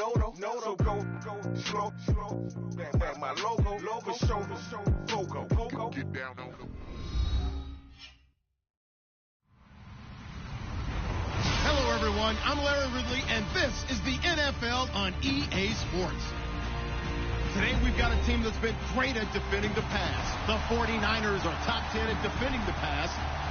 So go, slow. Back my logo, show, go. Get down on the. Hello, everyone. I'm Larry Ridley, and this is the NFL on EA Sports. Today, we've got a team that's been great at defending the pass. The 49ers are top 10 at defending the pass,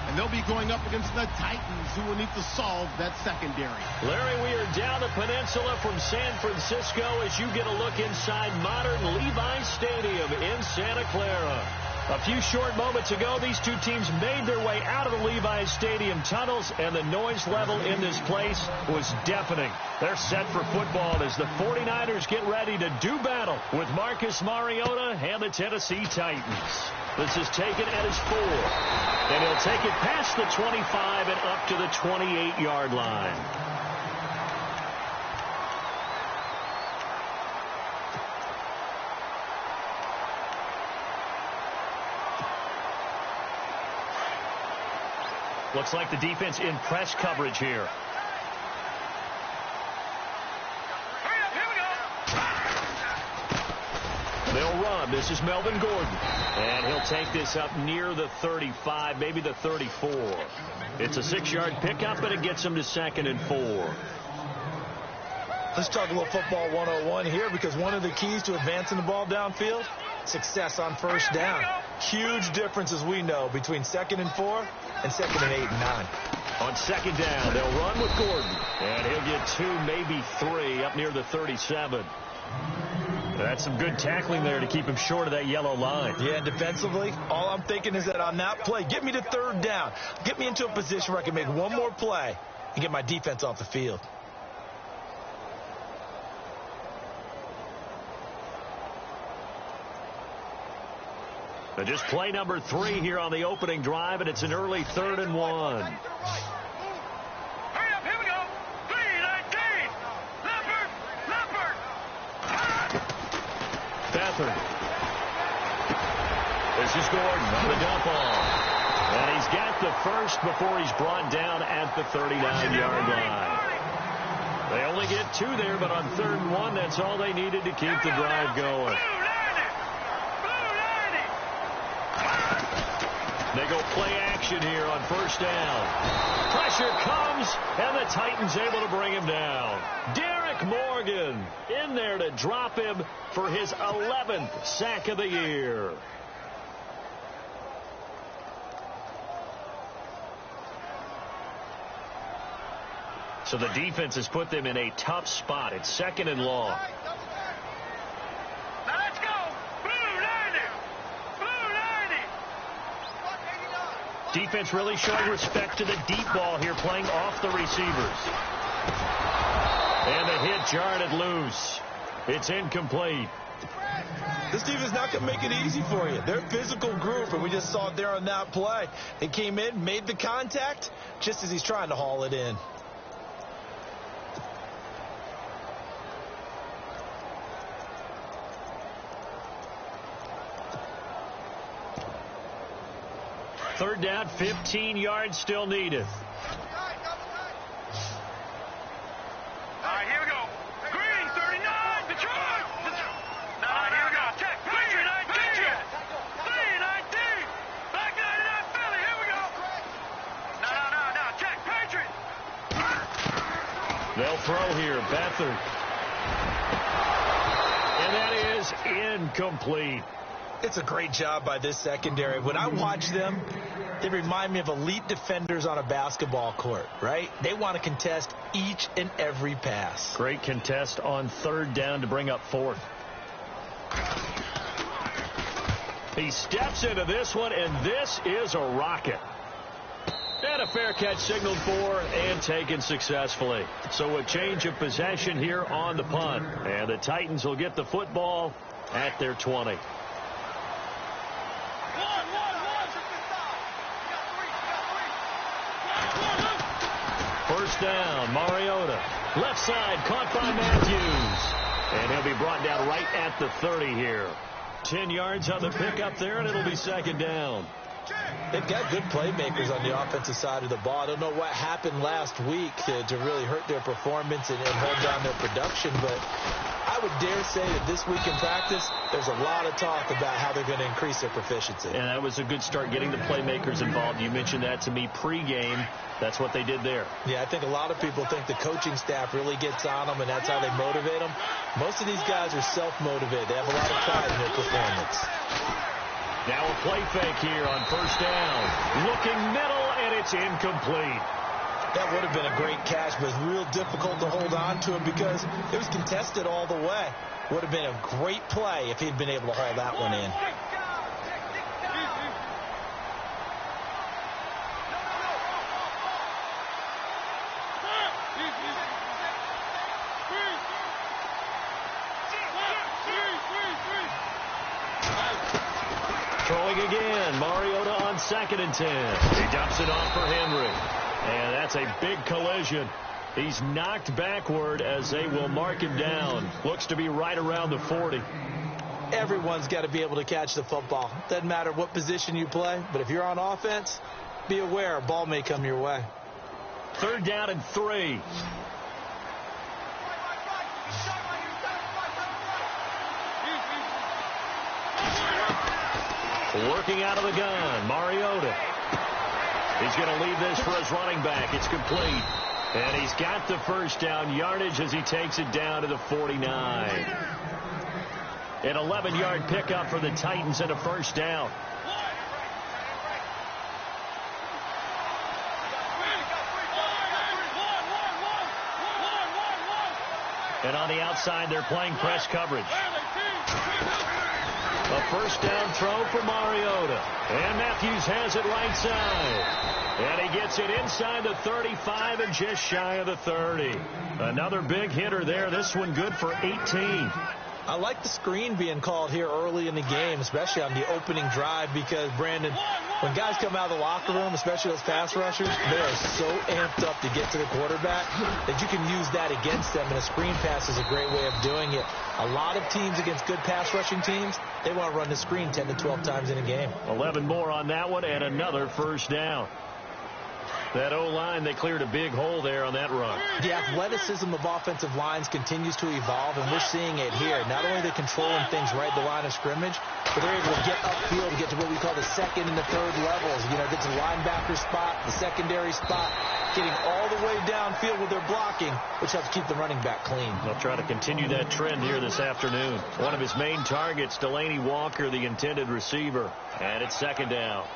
and they'll be going up against the Titans, who will need to solve that secondary. Larry, we are down the peninsula from San Francisco as you get a look inside modern Levi Stadium in Santa Clara. A few short moments ago, these two teams made their way out of the Levi Stadium tunnels, and the noise level in this place was deafening. They're set for football as the 49ers get ready to do battle with Marcus Mariota and the Tennessee Titans. This is taken at his 4, and he'll take it past the 25 and up to the 28-yard line. Looks like the defense in press coverage here. They'll run. This is Melvin Gordon. And he'll take this up near the 35, maybe the 34. It's a 6-yard pickup, and it gets him to 2nd and 4. Let's talk a little football 101 here, because one of the keys to advancing the ball downfield, success on first down. Huge difference, as we know, between 2nd and 4 and 2nd and 8 and 9. On 2nd down, they'll run with Gordon. And he'll get 2, maybe 3, up near the 37. That's some good tackling there to keep him short of that yellow line. Yeah, and defensively, all I'm thinking is that on that play, get me to 3rd down. Get me into a position where I can make one more play and get my defense off the field. Just play number 3 here on the opening drive, and it's an early 3rd and 1. Hurry up, here we go. 3-19. Leopard. Beathard. This is Gordon on the dump off. And he's got the first before he's brought down at the 39-yard line. They only get 2 there, but on 3rd and 1, that's all they needed to keep the drive going. They go play action here on 1st down. Pressure comes, and the Titans able to bring him down. Derek Morgan in there to drop him for his 11th sack of the year. So the defense has put them in a tough spot. It's 2nd and long. Defense really showing respect to the deep ball here, playing off the receivers. And the hit jarred loose. It's incomplete. This defense not going to make it easy for you. They're a physical group, and we just saw it there on that play. They came in, made the contact, just as he's trying to haul it in. Third down, 15 yards still needed. All right, here we go. Green, 39, Detroit. All right, here we go. Check. 3-19. 3-19. Black 99, Philly. Here we go. No. Check. Patriot. They'll throw here. Beathard. And that is incomplete. It's a great job by this secondary. When I watch them, they remind me of elite defenders on a basketball court, right? They want to contest each and every pass. Great contest on 3rd down to bring up 4th. He steps into this one, and this is a rocket. And a fair catch signaled for and taken successfully. So a change of possession here on the punt. And the Titans will get the football at their 20. First down, Mariota. Left side, caught by Matthews. And he'll be brought down right at the 30 here. 10 yards on the pickup there, and it'll be 2nd down. They've got good playmakers on the offensive side of the ball. I don't know what happened last week to really hurt their performance and hold down their production, but I would dare say that this week in practice, there's a lot of talk about how they're going to increase their proficiency. And that was a good start, getting the playmakers involved. You mentioned that to me pregame. That's what they did there. Yeah, I think a lot of people think the coaching staff really gets on them, and that's how they motivate them. Most of these guys are self-motivated. They have a lot of pride in their performance. Now a play fake here on first down. Looking middle, and it's incomplete. That would have been a great catch, but it's real difficult to hold on to him because it was contested all the way. Would have been a great play if he'd been able to haul that one in. Throwing again, Mariota on 2nd and 10. He dumps it off for Henry. And that's a big collision. He's knocked backward as they will mark him down. Looks to be right around the 40. Everyone's got to be able to catch the football. Doesn't matter what position you play, but if you're on offense, be aware a ball may come your way. 3rd down and 3. Working out of the gun, Mariota. He's going to leave this for his running back. It's complete. And he's got the first down yardage as he takes it down to the 49. An 11-yard pickup for the Titans and a first down. And on the outside, they're playing press coverage. A first down throw for Mariota. And Matthews has it right side. And he gets it inside the 35 and just shy of the 30. Another big hitter there. This one good for 18. I like the screen being called here early in the game, especially on the opening drive, because, Brandon, when guys come out of the locker room, especially those pass rushers, they are so amped up to get to the quarterback that you can use that against them, and a screen pass is a great way of doing it. A lot of teams against good pass rushing teams, they want to run the screen 10 to 12 times in a game. 11 more on that one and another first down. That O-line, they cleared a big hole there on that run. The athleticism of offensive lines continues to evolve, and we're seeing it here. Not only are they controlling things right at the line of scrimmage, but they're able to get upfield to get to what we call the 2nd and the 3rd levels. You know, get to the linebacker spot, the secondary spot, getting all the way downfield with their blocking, which helps keep the running back clean. They'll try to continue that trend here this afternoon. One of his main targets, Delaney Walker, the intended receiver. And it's 2nd down.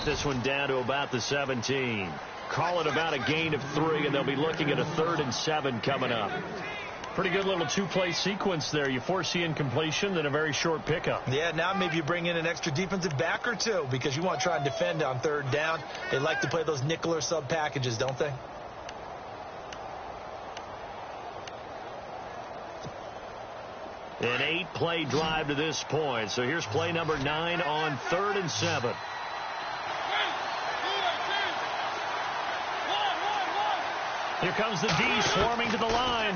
This one down to about the 17. Call it about a gain of 3, and they'll be looking at a 3rd and 7 coming up. Pretty good little 2-play sequence there. You foresee incompletion, then a very short pickup. Yeah, now maybe you bring in an extra defensive back or two because you want to try and defend on 3rd down. They like to play those nickel or sub packages, don't they? An 8-play drive to this point. So here's play number 9 on 3rd and 7. Here comes the D swarming to the line.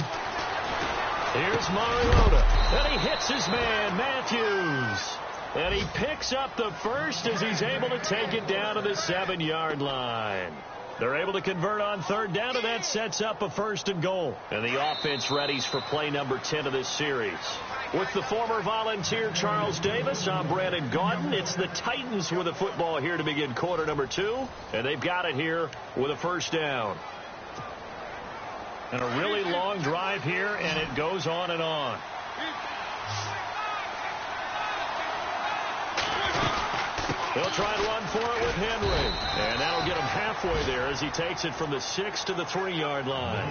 Here's Mariota. And he hits his man, Matthews. And he picks up the first as he's able to take it down to the 7-yard line. They're able to convert on 3rd down, and that sets up a 1st and goal. And the offense readies for play number 10 of this series. With the former Volunteer Charles Davis, I'm Brandon Gaudin. It's the Titans with the football here to begin quarter number 2. And they've got it here with a first down. And a really long drive here, and it goes on and on. They'll try and run for it with Henry. And that'll get him halfway there as he takes it from the 6 to the 3-yard line.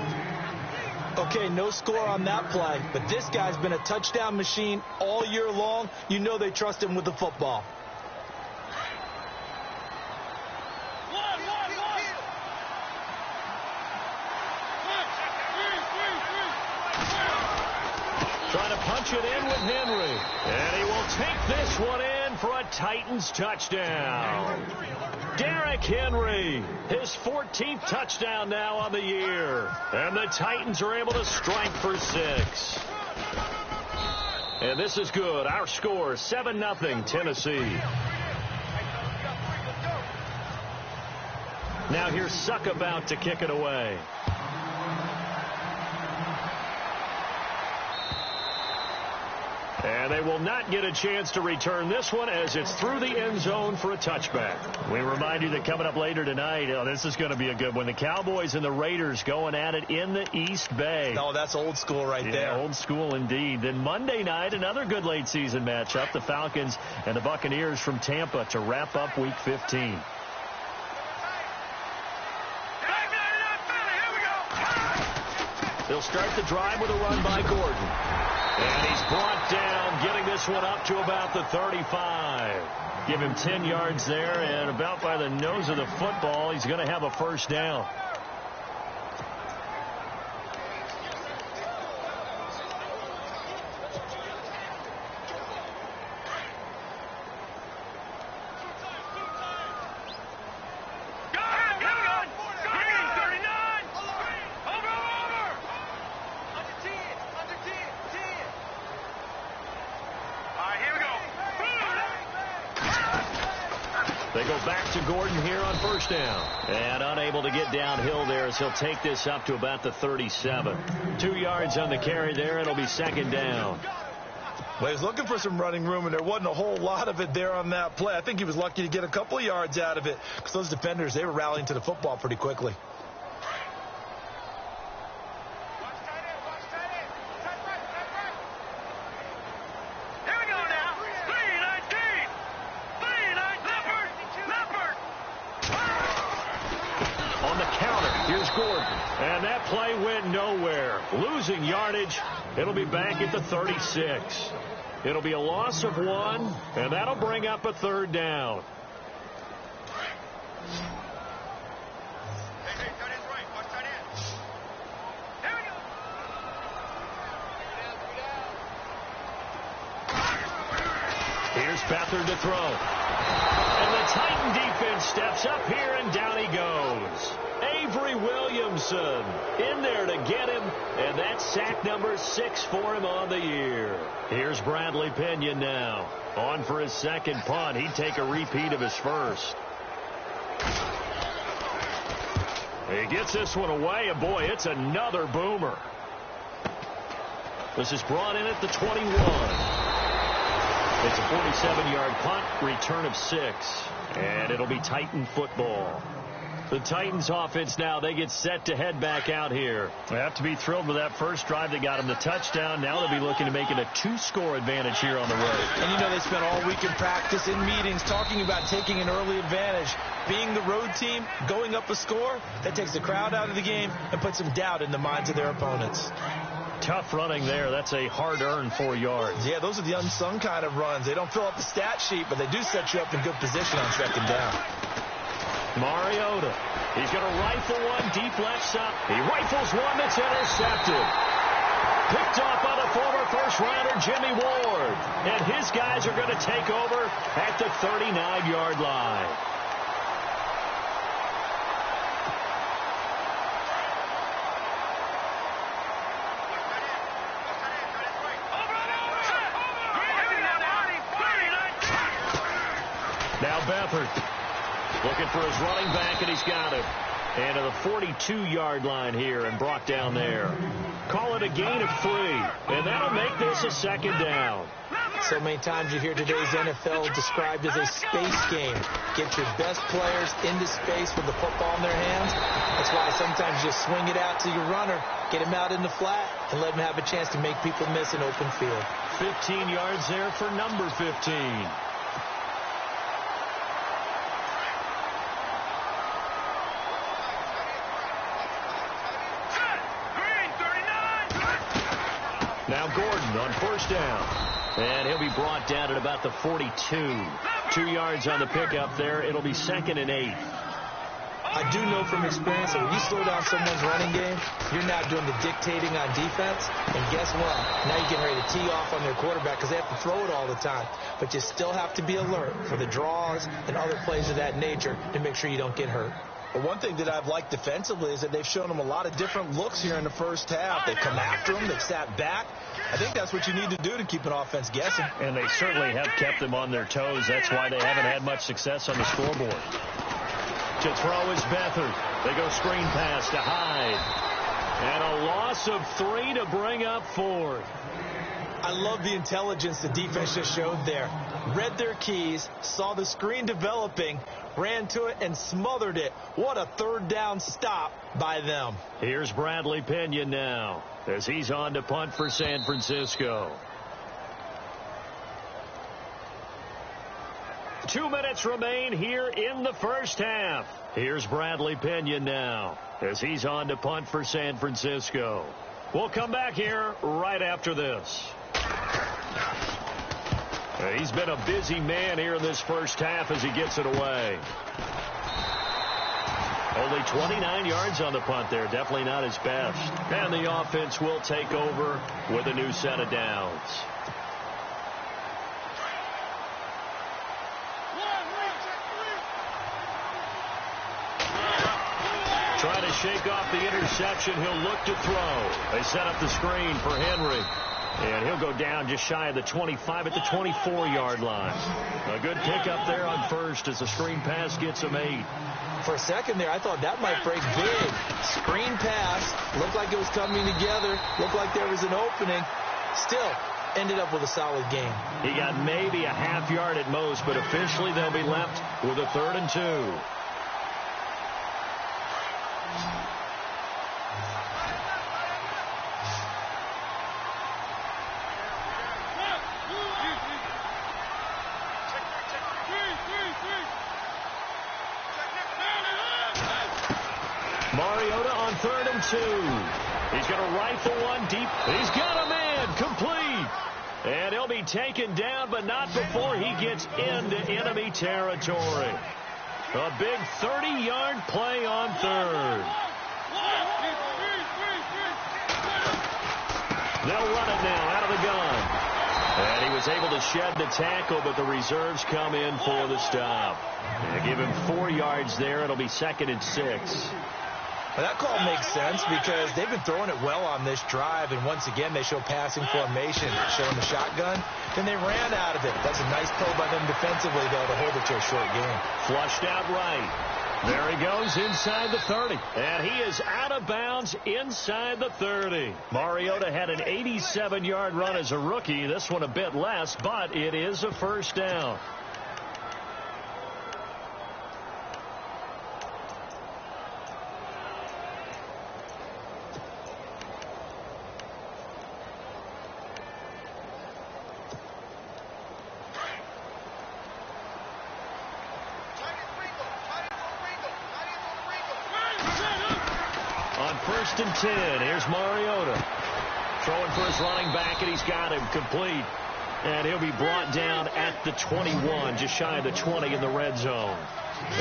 Okay, no score on that play, but this guy's been a touchdown machine all year long. You know they trust him with the football. punch it in with Henry. And he will take this one in for a Titans touchdown. Derrick Henry, his 14th touchdown now on the year. And the Titans are able to strike for 6. And this is good. Our score, 7-0 Tennessee. Now here's Suckabout to kick it away. And they will not get a chance to return this one as it's through the end zone for a touchback. We remind you that coming up later tonight, this is going to be a good one. The Cowboys and the Raiders going at it in the East Bay. Oh, that's old school right there. Old school indeed. Then Monday night, another good late season matchup. The Falcons and the Buccaneers from Tampa to wrap up Week 15. They'll start the drive with a run by Gordon. And he's brought down, getting this one up to about the 35. Give him 10 yards there, and about by the nose of the football, he's going to have a first down. They go back to Gordon here on first down. And unable to get downhill there as he'll take this up to about the 37. 2 yards on the carry there. It'll be second down. Well, he was looking for some running room, and there wasn't a whole lot of it there on that play. I think he was lucky to get a couple of yards out of it because those defenders, they were rallying to the football pretty quickly. And that play went nowhere. Losing yardage. It'll be back at the 36. It'll be a loss of 1, and that'll bring up a third down. Here's Beathard to throw. And the Titan defense steps up here, and down he goes. Avery Williamson in there to get him, and that's sack number 6 for him on the year. Here's Bradley Pinion now. On for his second punt. He'd take a repeat of his first. He gets this one away, and boy, it's another boomer. This is brought in at the 21. It's a 47-yard punt, return of 6, and it'll be Titan football. The Titans offense now, they get set to head back out here. They have to be thrilled with that first drive that got them the touchdown. Now they'll be looking to make it a 2-score advantage here on the road. And you know they spent all week in practice, in meetings, talking about taking an early advantage. Being the road team, going up a score, that takes the crowd out of the game and puts some doubt in the minds of their opponents. Tough running there. That's a hard-earned 4 yards. Yeah, those are the unsung kind of runs. They don't fill up the stat sheet, but they do set you up in good position on second down. Mariota. He's going to rifle one deep left side. He rifles one that's intercepted. Picked off by the former first-rounder Jimmy Ward. And his guys are going to take over at the 39-yard line. Now Beathard. Looking for his running back, and he's got it. And to the 42-yard line here and brought down there. Call it a gain of 3, and that'll make this a second down. So many times you hear today's NFL described as a space game. Get your best players into space with the football in their hands. That's why sometimes you swing it out to your runner, get him out in the flat, and let him have a chance to make people miss an open field. 15 yards there for number 15. Now Gordon on first down. And he'll be brought down at about the 42. 2 yards on the pickup there. It'll be 2nd and 8. I do know from experience that when you slow down someone's running game, you're now doing the dictating on defense. And guess what? Now you're getting ready to tee off on their quarterback because they have to throw it all the time. But you still have to be alert for the draws and other plays of that nature to make sure you don't get hurt. But one thing that I've liked defensively is that they've shown them a lot of different looks here in the first half. They've come after them. They've sat back. I think that's what you need to do to keep an offense guessing. And they certainly have kept them on their toes. That's why they haven't had much success on the scoreboard. To throw is Beathard. They go screen pass to Hyde. And a loss of 3 to bring up 4. I love the intelligence the defense just showed there. Read their keys, saw the screen developing, ran to it, and smothered it. What a third down stop by them. Here's Bradley Pinion now as he's on to punt for San Francisco. 2 minutes remain here in the first half. Here's Bradley Pinion now as he's on to punt for San Francisco. We'll come back here right after this. He's been a busy man here in this first half as he gets it away. Only 29 yards on the punt there. Definitely not his best. And the offense will take over with a new set of downs. Trying to shake off the interception. He'll look to throw. They set up the screen for Henry. And he'll go down just shy of the 25 at the 24-yard line. A good pickup there on first as the screen pass gets him 8. For a second there, I thought that might break big. Screen pass. Looked like it was coming together. Looked like there was an opening. Still ended up with a solid game. He got maybe a half yard at most, but officially they'll be left with a 3rd and 2. Mariota on 3rd and 2. He's going to rifle one deep. He's got a man complete. And he'll be taken down, but not before he gets into enemy territory. A big 30-yard play on 3rd. They'll run it now out of the gun. And he was able to shed the tackle, but the reserves come in for the stop. And give him 4 yards there. It'll be 2nd and 6. Well, that call makes sense because they've been throwing it well on this drive, and once again they show passing formation, showing the shotgun. Then they ran out of it. That's a nice play by them defensively, though, to hold it to a short game. Flushed out right. There he goes inside the 30. And he is out of bounds inside the 30. Mariota had an 87-yard run as a rookie. This one a bit less, but it is a first down. On 1st and 10, here's Mariota. Throwing for his running back, and he's got him complete. And he'll be brought down at the 21, just shy of the 20 in the red zone.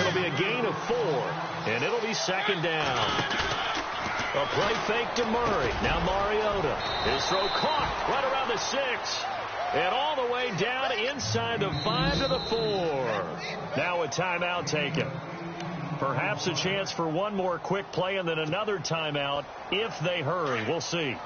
It'll be a gain of 4, and it'll be 2nd down. A play fake to Murray. Now Mariota. His throw caught right around the 6. And all the way down inside the 5 to the 4. Now a timeout taken. Perhaps a chance for one more quick play and then another timeout if they hurry. We'll see.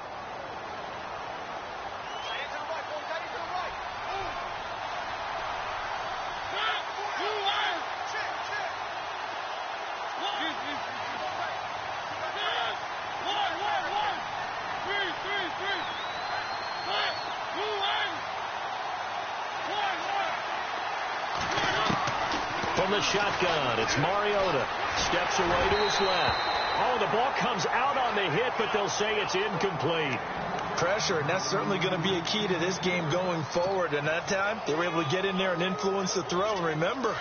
From the shotgun, it's Mariota. Steps away to his left. Oh, the ball comes out on the hit, but they'll say it's incomplete. Pressure, and that's certainly going to be a key to this game going forward. And that time, they were able to get in there and influence the throw. And remember,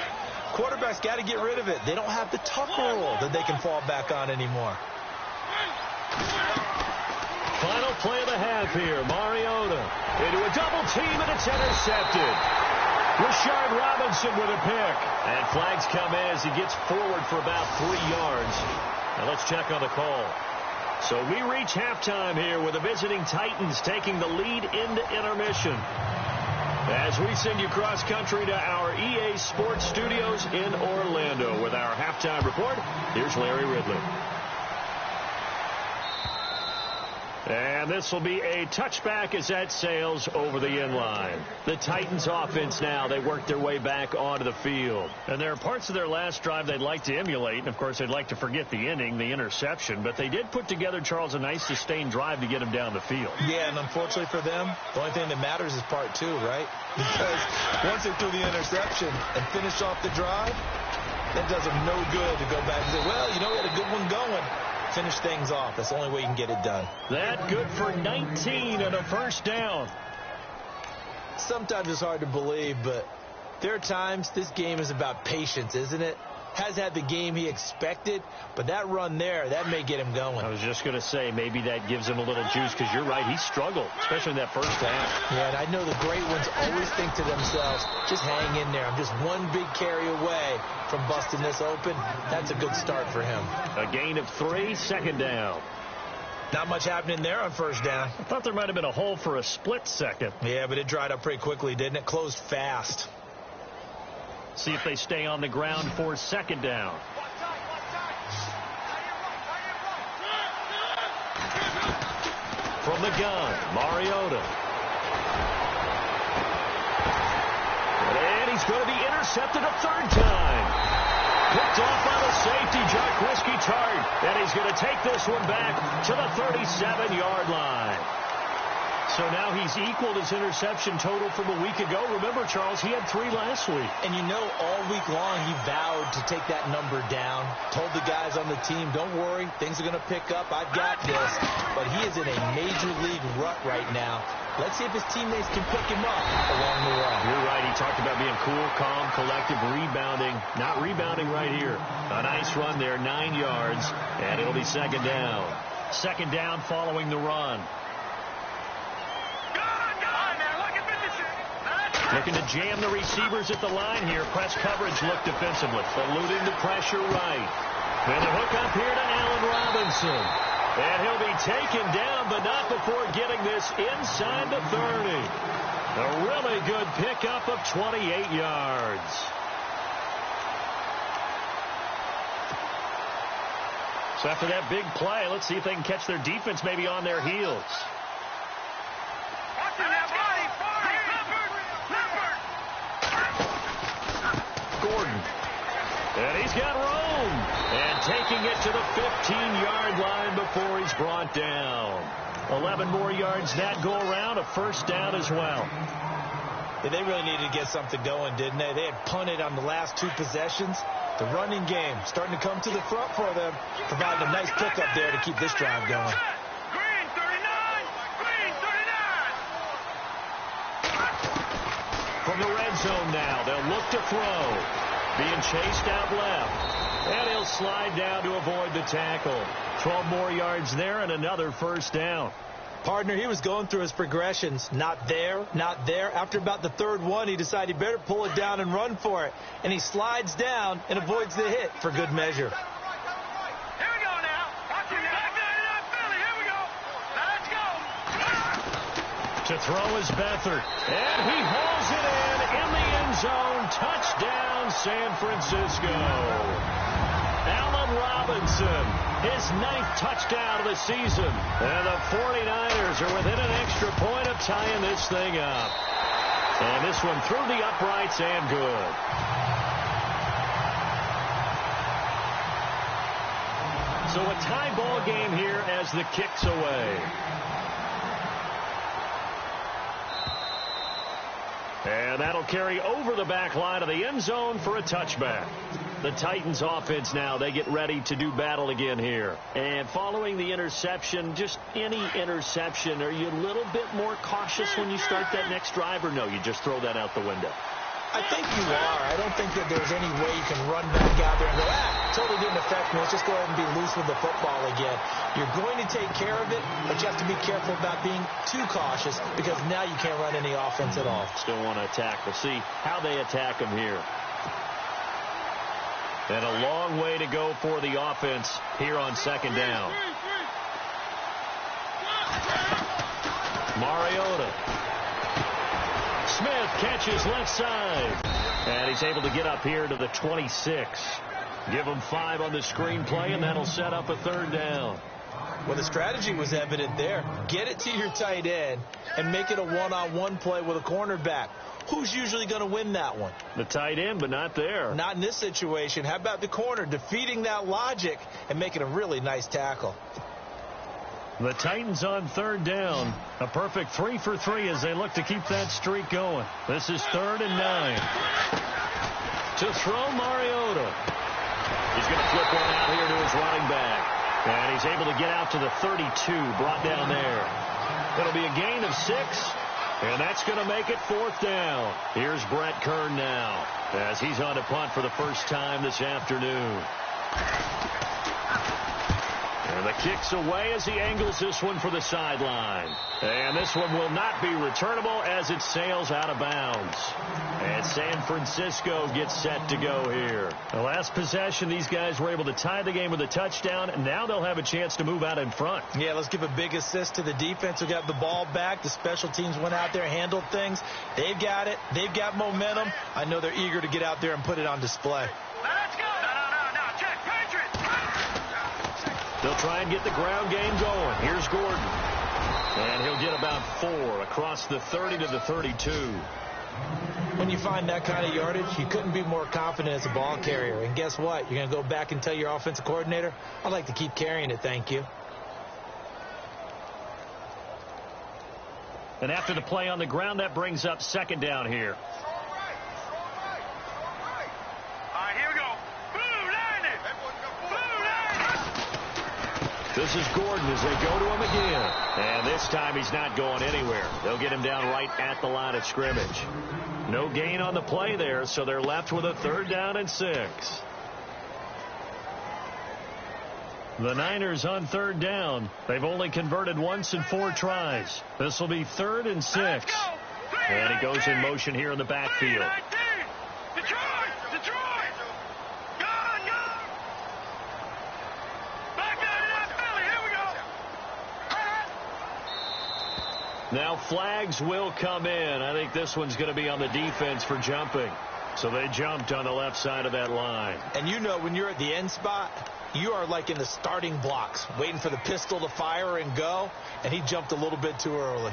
quarterbacks got to get rid of it. They don't have the tuck rule that they can fall back on anymore. Final play of the half here. Mariota into a double team, and it's intercepted. Rashard Robinson with a pick. And flags come in as he gets forward for about 3 yards. Now let's check on the call. So we reach halftime here with the visiting Titans taking the lead into intermission. As we send you cross-country to our EA Sports Studios in Orlando with our halftime report, here's Larry Ridley. And this will be a touchback as that sails over the inline. The Titans offense now, they work their way back onto the field. And there are parts of their last drive they'd like to emulate. And, of course, they'd like to forget the inning, the interception. But they did put together, Charles, a nice sustained drive to get them down the field. Yeah, and unfortunately for them, the only thing that matters is part 2, right? Because once they threw the interception and finished off the drive, that does them no good to go back and say, well, you know, we had a good one going. Finish things off. That's the only way you can get it done. That good for 19 and a first down. Sometimes it's hard to believe, but there are times this game is about patience, isn't it? Has had the game he expected, but that run there, that may get him going. I was just going to say, maybe that gives him a little juice, because you're right, he struggled, especially in that first half. Yeah, and I know the great ones always think to themselves, just hang in there. I'm just one big carry away from busting this open. That's a good start for him. A gain of 3, second down. Not much happening there on first down. I thought there might have been a hole for a split second. Yeah, but it dried up pretty quickly, didn't it? Closed fast. See if they stay on the ground for second down. From the gun, Mariota. And he's going to be intercepted a third time. Picked off by the safety, Jaquiski Tartt. And he's going to take this one back to the 37-yard line. So now he's equaled his interception total from a week ago. Remember, Charles, he had 3 last week. And you know, all week long he vowed to take that number down. Told the guys on the team, don't worry, things are going to pick up. I've got this. But he is in a major league rut right now. Let's see if his teammates can pick him up along the way. You're right. He talked about being cool, calm, collective, rebounding. Not rebounding right here. A nice run there, 9 yards, and it'll be second down. Second down following the run. Looking to jam the receivers at the line here. Press coverage look defensively. Eluding the pressure right. And the hook up here to Allen Robinson. And he'll be taken down, but not before getting this inside the 30. A really good pickup of 28 yards. So after that big play, let's see if they can catch their defense maybe on their heels. Gordon. And he's got room. And taking it to the 15-yard line before he's brought down. 11 more yards that go around. A first down as well. Yeah, they really needed to get something going, didn't they? They had punted on the last 2 possessions. The running game starting to come to the front for them, providing a nice pickup there to keep this drive going. Green 39! Green 39! From the red zone now, they'll look to throw. Being chased out left. And he'll slide down to avoid the tackle. 12 more yards there and another first down. Partner, he was going through his progressions. Not there, not there. After about the 3rd one, he decided he better pull it down and run for it. And he slides down and avoids the hit for good measure. Here we go now. Watch it. Back 99 Philly. Here we go. Now let's go. To throw is Beathard. And he hauls it in the end zone. Touchdown, San Francisco. Allen Robinson, his 9th touchdown of the season. And the 49ers are within an extra point of tying this thing up. And this one through the uprights and good. So a tie ball game here as the kick's away. And that'll carry over the back line of the end zone for a touchback. The Titans offense now, they get ready to do battle again here. And following the interception, just any interception, are you a little bit more cautious when you start that next drive, or no, you just throw that out the window? I think you are. I don't think that there's any way you can run back out there and go, totally didn't affect me. Let's just go ahead and be loose with the football again. You're going to take care of it, but you have to be careful about being too cautious because now you can't run any offense at all. Still want to attack. We'll see how they attack him here. And a long way to go for the offense here on second down. Mariota. Smith catches left side. And he's able to get up here to the 26. Give him 5 on the screenplay, and that'll set up a third down. Well, the strategy was evident there. Get it to your tight end and make it a one-on-one play with a cornerback. Who's usually going to win that one? The tight end, but not there. Not in this situation. How about the corner defeating that logic and making a really nice tackle? The Titans on third down. A perfect 3 for 3 as they look to keep that streak going. This is 3rd and 9. To throw Mariota. He's going to flip one out here to his running back. And he's able to get out to the 32, brought down there. It'll be a gain of 6, and that's going to make it 4th down. Here's Brett Kern now as he's on to punt for the first time this afternoon. And the kick's away as he angles this one for the sideline. And this one will not be returnable as it sails out of bounds. And San Francisco gets set to go here. The last possession, these guys were able to tie the game with a touchdown, and now they'll have a chance to move out in front. Yeah, let's give a big assist to the defense who got the ball back. The special teams went out there, handled things. They've got it. They've got momentum. I know they're eager to get out there and put it on display. Let's go. No. Check. Patriots. They'll try and get the ground game going. Here's Gordon. And he'll get about 4 across the 30 to the 32. When you find that kind of yardage, you couldn't be more confident as a ball carrier. And guess what? You're going to go back and tell your offensive coordinator, I'd like to keep carrying it, thank you. And after the play on the ground, that brings up second down here. This is Gordon as they go to him again. And this time he's not going anywhere. They'll get him down right at the line of scrimmage. No gain on the play there, so they're left with a 3rd down and 6. The Niners on 3rd down. They've only converted once in 4 tries. This will be 3rd and 6. And he goes in motion here in the backfield. Now flags will come in. I think this one's going to be on the defense for jumping. So they jumped on the left side of that line. And you know when you're at the end spot, you are like in the starting blocks, waiting for the pistol to fire and go, and he jumped a little bit too early.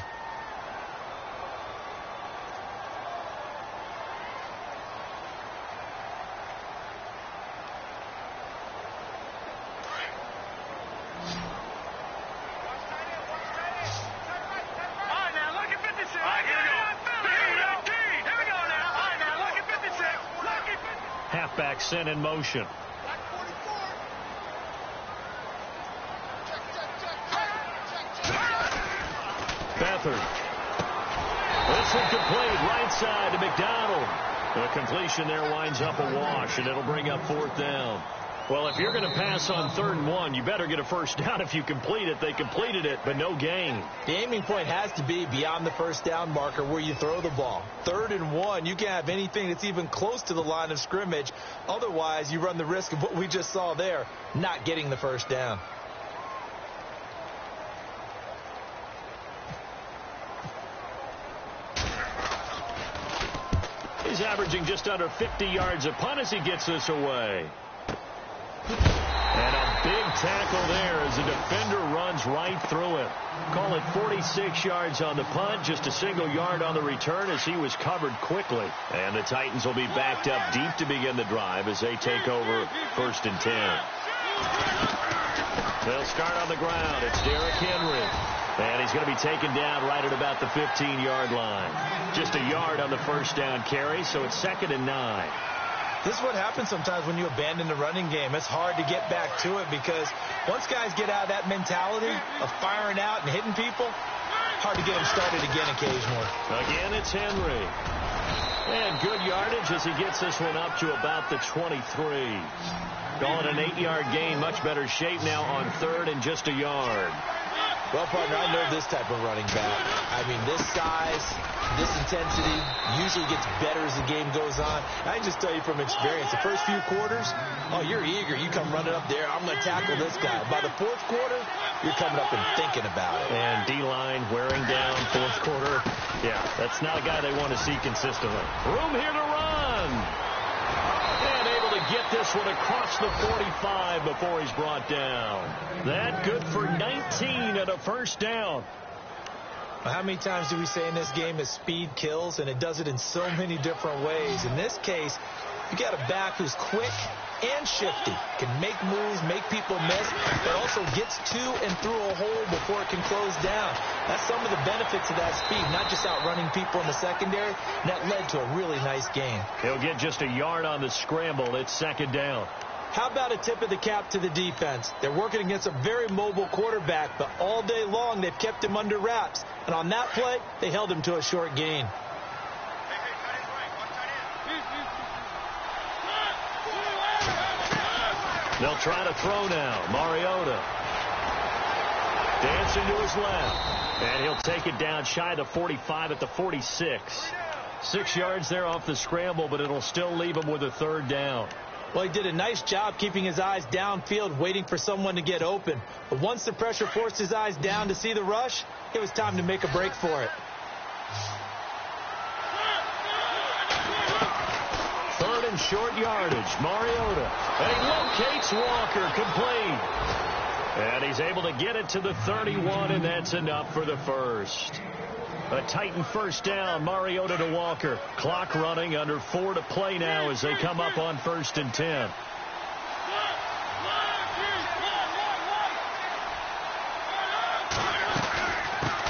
Halfback sent in motion. Beathard. This one complete right side to McDonald. The completion there winds up a wash, and it'll bring up 4th down. Well, if you're going to pass on 3rd and 1, you better get a first down if you complete it. They completed it, but no gain. The aiming point has to be beyond the first down marker where you throw the ball. 3rd and 1, you can't have anything that's even close to the line of scrimmage. Otherwise, you run the risk of what we just saw there, not getting the first down. He's averaging just under 50 yards a punt as he gets this away. And a big tackle there as the defender runs right through him. Call it 46 yards on the punt, just a single yard on the return as he was covered quickly. And the Titans will be backed up deep to begin the drive as they take over 1st and 10. They'll start on the ground. It's Derrick Henry. And he's going to be taken down right at about the 15-yard line. Just a yard on the first down carry, so it's 2nd and 9. This is what happens sometimes when you abandon the running game. It's hard to get back to it because once guys get out of that mentality of firing out and hitting people, hard to get them started again occasionally. Again, it's Henry. And good yardage as he gets this one up to about the 23. Calling an 8-yard gain. Much better shape now on 3rd and just a yard. Well, partner, I know this type of running back. I mean, this size, this intensity usually gets better as the game goes on. I can just tell you from experience, the first few quarters, oh, you're eager. You come running up there, I'm going to tackle this guy. By the 4th quarter, you're coming up and thinking about it. And D-line wearing down 4th quarter. Yeah, that's not a guy they want to see consistently. Room here to run. And able to get this one across the 45 before he's brought down. That good for 19 and a first down. How many times do we say in this game that speed kills, and it does it in so many different ways? In this case, you got a back who's quick and shifty, can make moves, make people miss, but also gets to and through a hole before it can close down. That's some of the benefits of that speed, not just outrunning people in the secondary. And that led to a really nice gain. He'll get just a yard on the scramble. It's 2nd down. How about a tip of the cap to the defense? They're working against a very mobile quarterback, but all day long they've kept him under wraps. And on that play, they held him to a short gain. They'll try to throw now. Mariota dancing to his left. And he'll take it down shy of the 45 at the 46. 6 yards there off the scramble, but it'll still leave him with a 3rd down. Well, he did a nice job keeping his eyes downfield, waiting for someone to get open. But once the pressure forced his eyes down to see the rush, it was time to make a break for it. 3rd and short yardage. Mariota. And he locates Walker, complete. And he's able to get it to the 31, and that's enough for the first. A Titan first down. Mariota to Walker. Clock running, under 4 to play now as they come up on 1st and 10.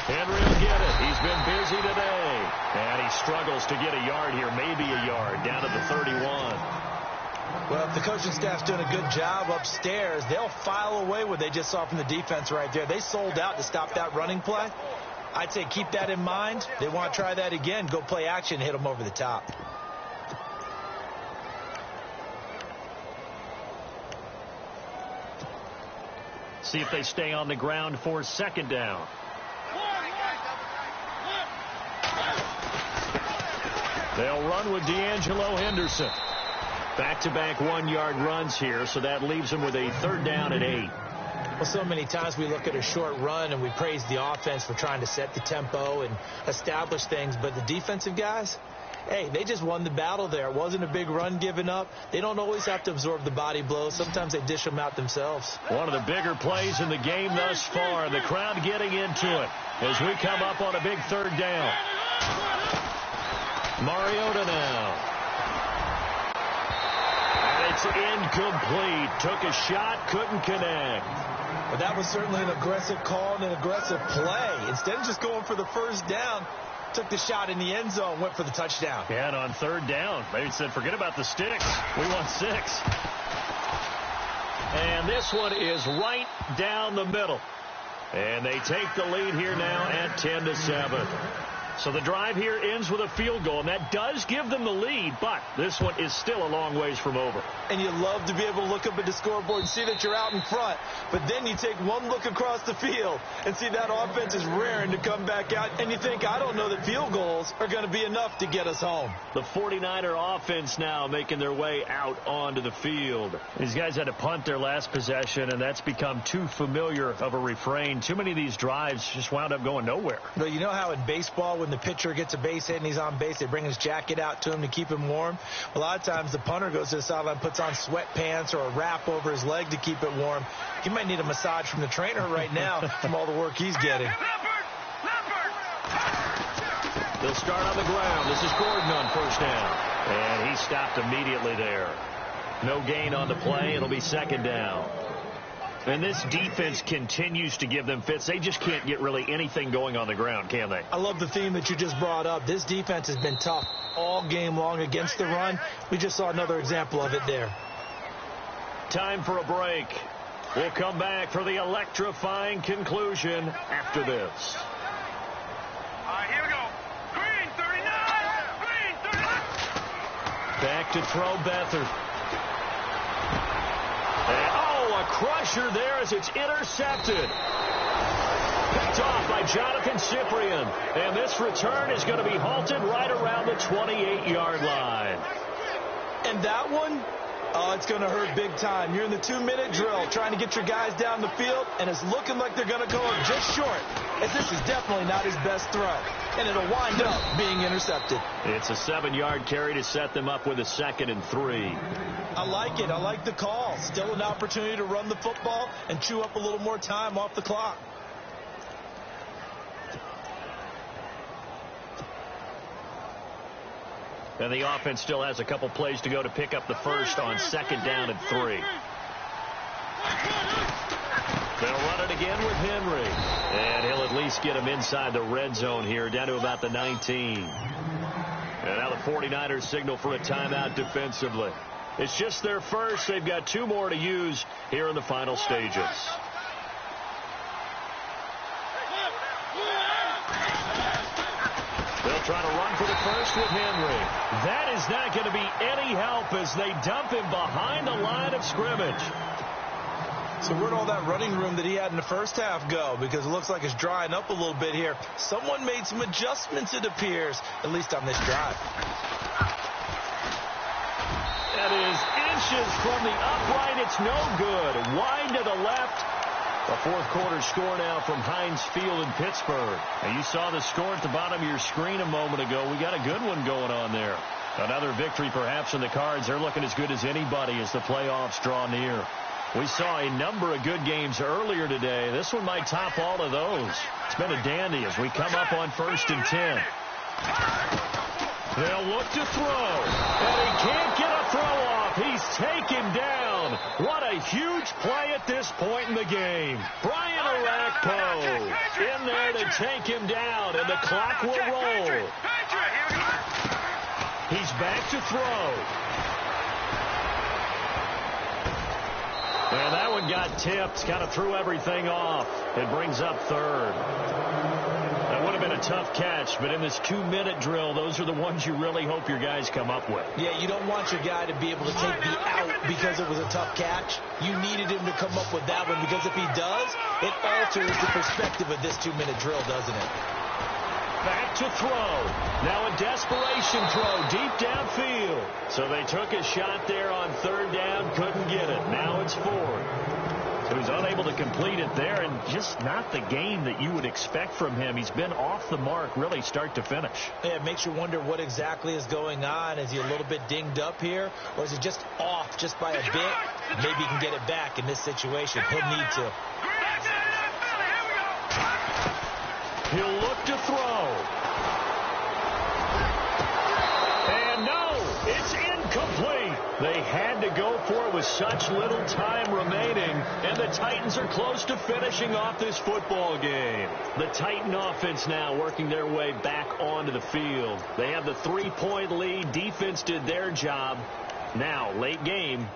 Henry will get it. He's been busy today. And he struggles to get a yard here, maybe a yard, down to the 31. Well, if the coaching staff's doing a good job upstairs, they'll file away what they just saw from the defense right there. They sold out to stop that running play. I'd say keep that in mind. They want to try that again. Go play action, hit them over the top. See if they stay on the ground for 2nd down. They'll run with D'Angelo Henderson. Back-to-back 1-yard runs here, so that leaves them with a 3rd down at 8. Well, so many times we look at a short run and we praise the offense for trying to set the tempo and establish things, but the defensive guys, hey, they just won the battle there. It wasn't a big run given up. They don't always have to absorb the body blows. Sometimes they dish them out themselves. One of the bigger plays in the game thus far. The crowd getting into it as we come up on a big 3rd down. Mariota now. And it's incomplete. Took a shot, couldn't connect. But that was certainly an aggressive call and an aggressive play. Instead of just going for the first down, took the shot in the end zone, went for the touchdown. Yeah, and on 3rd down, maybe said, forget about the sticks. We want 6. And this one is right down the middle. And they take the lead here now at 10-7. So the drive here ends with a field goal, and that does give them the lead, but this one is still a long ways from over. And you love to be able to look up at the scoreboard and see that you're out in front, but then you take one look across the field and see that offense is raring to come back out, and you think, I don't know that field goals are going to be enough to get us home. The 49er offense now making their way out onto the field. These guys had to punt their last possession, and that's become too familiar of a refrain. Too many of these drives just wound up going nowhere. But you know how in baseball, when the pitcher gets a base hit and he's on base, they bring his jacket out to him to keep him warm? A lot of times the punter goes to the sideline, puts on sweatpants or a wrap over his leg to keep it warm. He might need a massage from the trainer right now from all the work he's getting. They'll start on the ground. This is Gordon on 1st down. And he stopped immediately there. No gain on the play. It'll be 2nd down. And this defense continues to give them fits. They just can't get really anything going on the ground, can they? I love the theme that you just brought up. This defense has been tough all game long against the run. We just saw another example of it there. Time for a break. We'll come back for the electrifying conclusion after this. Here we go. Green 39. Green 39. Back to throw Beathard. And, a crusher there as it's intercepted. Picked off by Jonathan Cyprien. And this return is going to be halted right around the 28-yard line. And that one, it's going to hurt big time. You're in the 2-minute drill trying to get your guys down the field, and it's looking like they're going to go up just short, as this is definitely not his best throw. And it'll wind up being intercepted. It's a 7-yard carry to set them up with a 2nd and 3. I like it. I like the call. Still an opportunity to run the football and chew up a little more time off the clock. And the offense still has a couple plays to go to pick up the first on 2nd down and 3. They'll run it again with Henry. And he'll at least get him inside the red zone here, down to about the 19. And now the 49ers signal for a timeout defensively. It's just their first. They've got 2 more to use here in the final stages. They'll try to run for the first with Henry. That is not going to be any help as they dump him behind the line of scrimmage. So where'd all that running room that he had in the first half go? Because it looks like it's drying up a little bit here. Someone made some adjustments, it appears, at least on this drive. That is inches from the upright. It's no good. Wide to the left. A fourth-quarter score now from Heinz Field in Pittsburgh. And you saw the score at the bottom of your screen a moment ago. We got a good one going on there. Another victory perhaps in the cards. They're looking as good as anybody as the playoffs draw near. We saw a number of good games earlier today. This one might top all of those. It's been a dandy as we come up on 1st and 10. They'll look to throw. And he can't get a throw off. He's taken down. What a huge play at this point in the game. Brian Orakpo in there to take him down, and the clock will roll. He's back to throw. And that one got tipped, kind of threw everything off. It brings up 3rd. That would have been a tough catch, but in this 2-minute drill, those are the ones you really hope your guys come up with. Yeah, you don't want your guy to be able to take the out because it was a tough catch. You needed him to come up with that one, because if he does, it alters the perspective of this 2-minute drill, doesn't it? Back to throw. Now a desperation throw deep downfield. So they took a shot there on 3rd down, couldn't get it. Now it's 4th. So he's unable to complete it there, and just not the game that you would expect from him. He's been off the mark really start to finish. Yeah, it makes you wonder what exactly is going on. Is he a little bit dinged up here, or is he just off just by a bit? Maybe he can get it back in this situation. He'll need to. He'll look to throw. And no, it's incomplete. They had to go for it with such little time remaining, and the Titans are close to finishing off this football game. The Titan offense now working their way back onto the field. They have the 3-point lead. Defense did their job. Now, late game.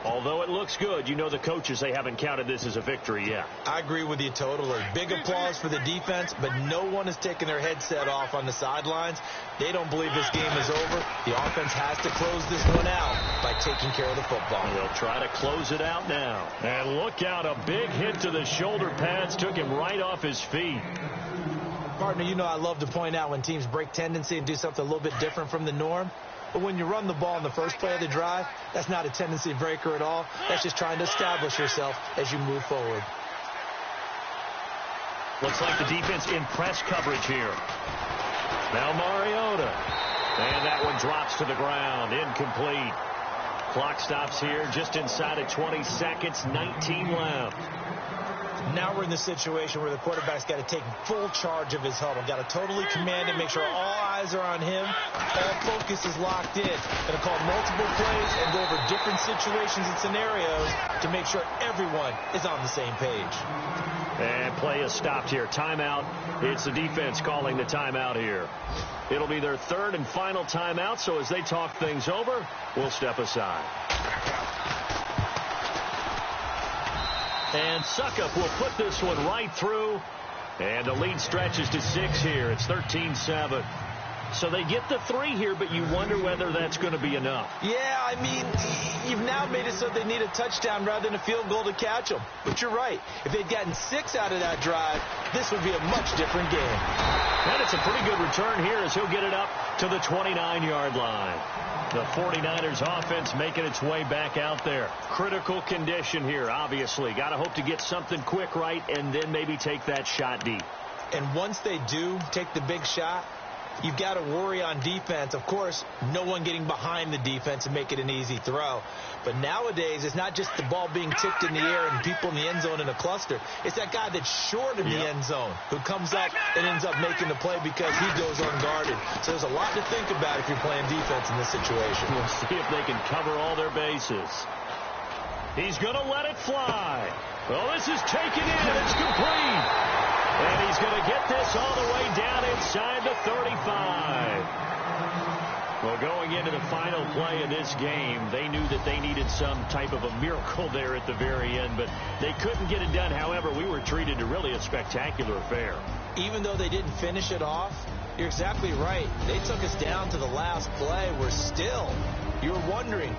Although it looks good, you know the coaches, they haven't counted this as a victory yet. I agree with you totally. Big applause for the defense, but no one is taking their headset off on the sidelines. They don't believe this game is over. The offense has to close this one out by taking care of the football. They'll try to close it out now. And look out, a big hit to the shoulder pads took him right off his feet. Partner, you know I love to point out when teams break tendency and do something a little bit different from the norm. But when you run the ball in the first play of the drive, that's not a tendency breaker at all. That's just trying to establish yourself as you move forward. Looks like the defense in press coverage here. Now Mariota. And that one drops to the ground. Incomplete. Clock stops here just inside of 20 seconds. 19 left. Now we're in the situation where the quarterback's got to take full charge of his huddle. Got to totally command it, make sure all eyes are on him. All focus is locked in. Going to call multiple plays and go over different situations and scenarios to make sure everyone is on the same page. And play is stopped here. Timeout. It's the defense calling the timeout here. It'll be their 3rd and final timeout, so as they talk things over, we'll step aside. And Suckup will put this one right through. And the lead stretches to 6 here. It's 13-7. So they get the 3 here, but you wonder whether that's going to be enough. Yeah, I mean, you've now made it so they need a touchdown rather than a field goal to catch them. But you're right. If they'd gotten 6 out of that drive, this would be a much different game. And it's a pretty good return here as he'll get it up to the 29-yard line. The 49ers offense making its way back out there. Critical condition here, obviously. Got to hope to get something quick right and then maybe take that shot deep. And once they do take the big shot, you've got to worry on defense. Of course, no one getting behind the defense and make it an easy throw. But nowadays, it's not just the ball being tipped in the air and people in the end zone in a cluster. It's that guy that's short in the end zone who comes up and ends up making the play because he goes unguarded. So there's a lot to think about if you're playing defense in this situation. We'll see if they can cover all their bases. He's going to let it fly. Well, this is taken in, and it's complete. And he's going to get this all the way down inside the 35. Well, going into the final play of this game, they knew that they needed some type of a miracle there at the very end, but they couldn't get it done. However, we were treated to really a spectacular affair. Even though they didn't finish it off, you're exactly right. They took us down to the last play. We're still, you're wondering,